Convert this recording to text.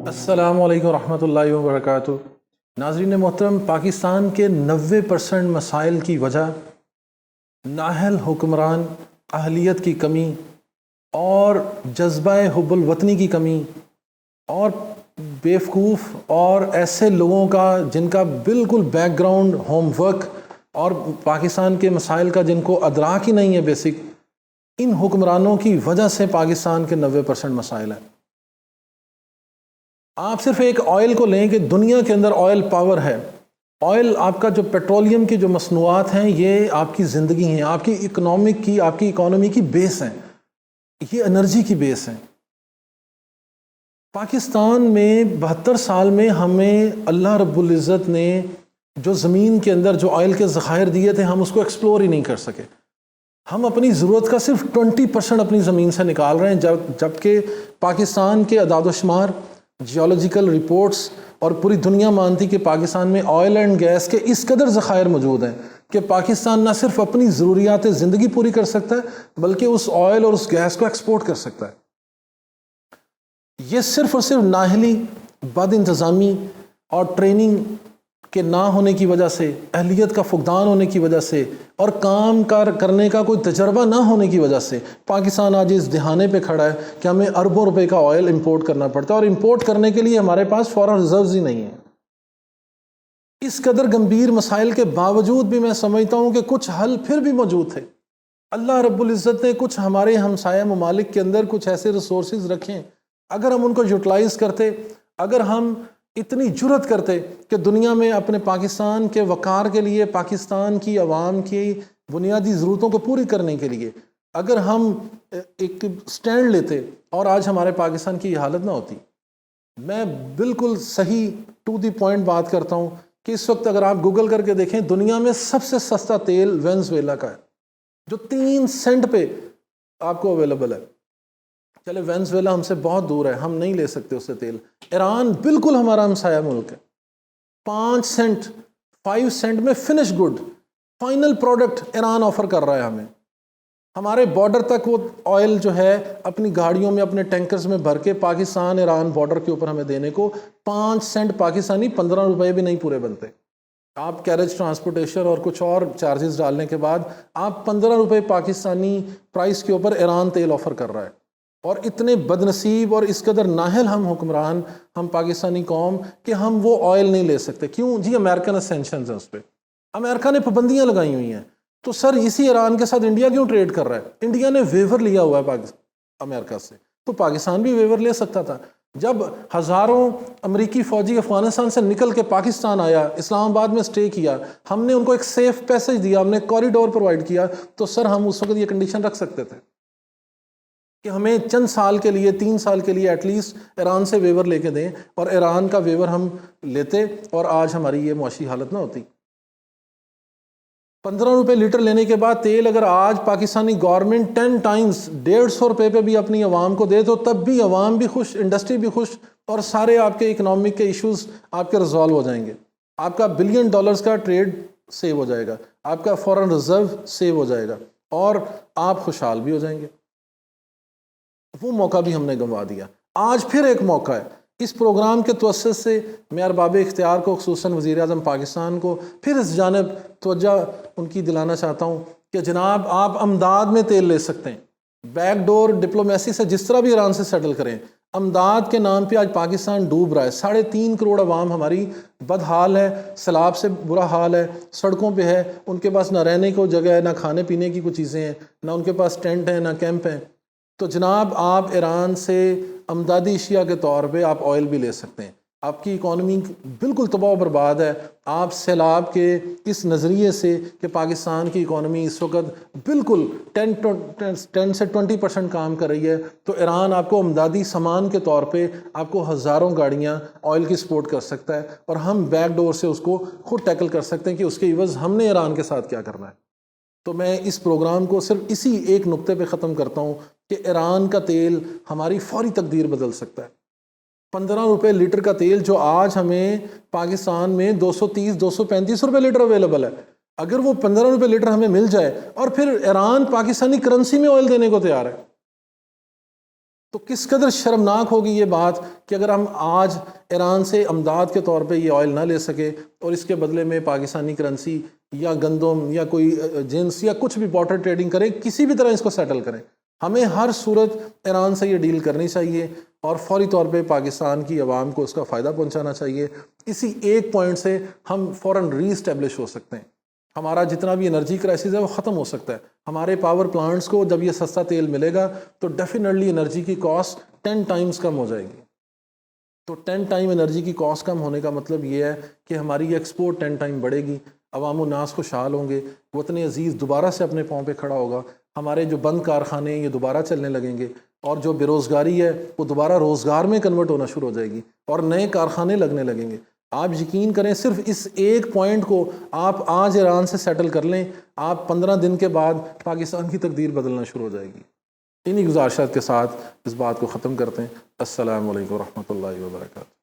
السلام علیکم ورحمۃ اللہ وبرکاتہ۔ ناظرین محترم، پاکستان کے 90% مسائل کی وجہ نااہل حکمران، اہلیت کی کمی اور جذبہ حب الوطنی کی کمی اور بیوقوف اور ایسے لوگوں کا جن کا بالکل بیک گراؤنڈ ہوم ورک اور پاکستان کے مسائل کا جن کو ادراک ہی نہیں ہے بیسک، ان حکمرانوں کی وجہ سے پاکستان کے 90% مسائل ہیں۔ آپ صرف ایک آئل کو لیں کہ دنیا کے اندر آئل پاور ہے۔ آئل، آپ کا جو پیٹرولیم کی جو مصنوعات ہیں، یہ آپ کی زندگی ہیں، آپ کی آپ کی اکانومی کی بیس ہیں، یہ انرجی کی بیس ہیں۔ پاکستان میں 72 سال میں ہمیں اللہ رب العزت نے جو زمین کے اندر جو آئل کے ذخائر دیے تھے، ہم اس کو ایکسپلور ہی نہیں کر سکے۔ ہم اپنی ضرورت کا صرف 20% اپنی زمین سے نکال رہے ہیں، جبکہ پاکستان کے اعداد و شمار، جیولوجیکل رپورٹس اور پوری دنیا مانتی کہ پاکستان میں آئل اینڈ گیس کے اس قدر ذخائر موجود ہیں کہ پاکستان نہ صرف اپنی ضروریات زندگی پوری کر سکتا ہے بلکہ اس آئل اور اس گیس کو ایکسپورٹ کر سکتا ہے۔ یہ صرف اور صرف نااہلی، بد انتظامی اور ٹریننگ کے نہ ہونے کی وجہ سے، اہلیت کا فقدان ہونے کی وجہ سے اور کام کرنے کا کوئی تجربہ نہ ہونے کی وجہ سے پاکستان آج اس دہانے پہ کھڑا ہے کہ ہمیں اربوں روپے کا آئل امپورٹ کرنا پڑتا ہے، اور امپورٹ کرنے کے لیے ہمارے پاس فورن ریزروز ہی نہیں ہیں۔ اس قدر گمبھیر مسائل کے باوجود بھی میں سمجھتا ہوں کہ کچھ حل پھر بھی موجود تھے۔ اللہ رب العزت نے کچھ ہمارے ہمسایہ ممالک کے اندر کچھ ایسے ریسورسز رکھیں، اگر ہم ان کو یوٹیلائز کرتے، اگر ہم اتنی جرأت کرتے کہ دنیا میں اپنے پاکستان کے وقار کے لیے، پاکستان کی عوام کی بنیادی ضرورتوں کو پوری کرنے کے لیے اگر ہم ایک سٹینڈ لیتے، اور آج ہمارے پاکستان کی یہ حالت نہ ہوتی۔ میں بالکل صحیح ٹو دی پوائنٹ بات کرتا ہوں کہ اس وقت اگر آپ گوگل کر کے دیکھیں، دنیا میں سب سے سستا تیل وینزویلا کا ہے، جو 3 سینٹ پہ آپ کو اویلیبل ہے۔ چلے وینزویلا ہم سے بہت دور ہے، ہم نہیں لے سکتے اس سے تیل۔ ایران بالکل ہمارا ہمسایہ ملک ہے، 5 سینٹ میں finish good, final product Iran offer کر رہا ہے ہمیں۔ ہمارے بارڈر تک وہ آئل جو ہے اپنی گاڑیوں میں، اپنے ٹینکرز میں بھر کے پاکستان ایران بارڈر کے اوپر ہمیں دینے کو 5 سینٹ پاکستانی، 15 روپے بھی نہیں پورے بنتے۔ آپ کیریج ٹرانسپورٹیشن اور کچھ اور چارجز ڈالنے کے بعد آپ 15 روپے پاکستانی پرائس کے اوپر ایران تیل آفر کر رہا ہے۔ اور اتنے بدنصیب اور اس قدر نااہل ہم حکمران، ہم پاکستانی قوم، کہ ہم وہ آئل نہیں لے سکتے۔ کیوں جی؟ امریکن اسینشنز ہیں اس پہ، امریکہ نے پابندیاں لگائی ہوئی ہیں۔ تو سر اسی ایران کے ساتھ انڈیا کیوں ٹریڈ کر رہا ہے؟ انڈیا نے ویور لیا ہوا ہے امریکہ سے، تو پاکستان بھی ویور لے سکتا تھا۔ جب ہزاروں امریکی فوجی افغانستان سے نکل کے پاکستان آیا، اسلام آباد میں سٹے کیا، ہم نے ان کو ایک سیف پیسج دیا، ہم نے کوریڈور پرووائڈ کیا، تو سر ہم اس وقت یہ کنڈیشن رکھ سکتے تھے کہ ہمیں چند سال کے لیے، 3 سال کے لیے ایٹ لیسٹ ایران سے ویور لے کے دیں، اور ایران کا ویور ہم لیتے اور آج ہماری یہ معاشی حالت نہ ہوتی۔ 15 روپے لیٹر لینے کے بعد تیل اگر آج پاکستانی گورنمنٹ 10 ٹائمز 150 روپے پہ بھی اپنی عوام کو دے تو تب بھی عوام بھی خوش، انڈسٹری بھی خوش، اور سارے آپ کے اکنامک کے ایشوز آپ کے ریزالو ہو جائیں گے۔ آپ کا $1 بلین کا ٹریڈ سیو ہو جائے گا، آپ کا فورن ریزرو سیو ہو جائے گا، اور آپ خوشحال بھی ہو جائیں گے۔ وہ موقع بھی ہم نے گنوا دیا۔ آج پھر ایک موقع ہے، اس پروگرام کے توسط سے میں ارباب اختیار کو، خصوصاً وزیر اعظم پاکستان کو، پھر اس جانب توجہ ان کی دلانا چاہتا ہوں کہ جناب آپ امداد میں تیل لے سکتے ہیں، بیک ڈور ڈپلومیسی سے جس طرح بھی ایران سے سیٹل کریں۔ امداد کے نام پہ آج پاکستان ڈوب رہا ہے، 3.5 کروڑ عوام ہماری بدحال ہے، سیلاب سے برا حال ہے، سڑکوں پہ ہے، ان کے پاس نہ رہنے کو جگہ ہے، نہ کھانے پینے کی کچھ چیزیں ہیں، نہ ان کے پاس ٹینٹ ہیں، نہ کیمپ ہیں۔ تو جناب آپ ایران سے امدادی اشیاء کے طور پہ آپ آئل بھی لے سکتے ہیں۔ آپ کی اکانومی بالکل تباہ و برباد ہے۔ آپ سیلاب کے اس نظریے سے کہ پاکستان کی اکانومی اس وقت بالکل 10 سے 20% کام کر رہی ہے، تو ایران آپ کو امدادی سامان کے طور پہ آپ کو ہزاروں گاڑیاں آئل کی سپورٹ کر سکتا ہے، اور ہم بیک ڈور سے اس کو خود ٹیکل کر سکتے ہیں کہ اس کے عوض ہم نے ایران کے ساتھ کیا کرنا ہے۔ تو میں اس پروگرام کو صرف اسی ایک نقطے پہ ختم کرتا ہوں کہ ایران کا تیل ہماری فوری تقدیر بدل سکتا ہے۔ 15 روپے لیٹر کا تیل جو آج ہمیں پاکستان میں 230-235 روپے لیٹر اویلیبل ہے، اگر وہ 15 روپے لیٹر ہمیں مل جائے اور پھر ایران پاکستانی کرنسی میں آئل دینے کو تیار ہے، تو کس قدر شرمناک ہوگی یہ بات کہ اگر ہم آج ایران سے امداد کے طور پہ یہ آئل نہ لے سکے اور اس کے بدلے میں پاکستانی کرنسی یا گندم یا کوئی جنس یا کچھ بھی واٹر ٹریڈنگ کریں، کسی بھی طرح اس کو سیٹل کریں۔ ہمیں ہر صورت ایران سے یہ ڈیل کرنی چاہیے اور فوری طور پہ پاکستان کی عوام کو اس کا فائدہ پہنچانا چاہیے۔ اسی ایک پوائنٹ سے ہم فوراً ری اسٹیبلش ہو سکتے ہیں، ہمارا جتنا بھی انرجی کرائسس ہے وہ ختم ہو سکتا ہے۔ ہمارے پاور پلانٹس کو جب یہ سستا تیل ملے گا تو ڈیفینیٹلی انرجی کی کاسٹ 10 ٹائمز کم ہو جائے گی۔ تو 10 ٹائم انرجی کی کاسٹ کم ہونے کا مطلب یہ ہے کہ ہماری ایکسپورٹ 10 ٹائم بڑھے گی، عوام الناس خوشحال ہوں گے، وطن عزیز دوبارہ سے اپنے پاؤں پہ کھڑا ہوگا، ہمارے جو بند کارخانے ہیں یہ دوبارہ چلنے لگیں گے، اور جو بے روزگاری ہے وہ دوبارہ روزگار میں کنورٹ ہونا شروع ہو جائے گی اور نئے کارخانے لگنے لگیں گے۔ آپ یقین کریں، صرف اس ایک پوائنٹ کو آپ آج ایران سے سیٹل کر لیں، آپ 15 دن کے بعد پاکستان کی تقدیر بدلنا شروع ہو جائے گی۔ انہی گزارشات کے ساتھ اس بات کو ختم کرتے ہیں۔ السلام علیکم ورحمۃ اللہ وبرکاتہ۔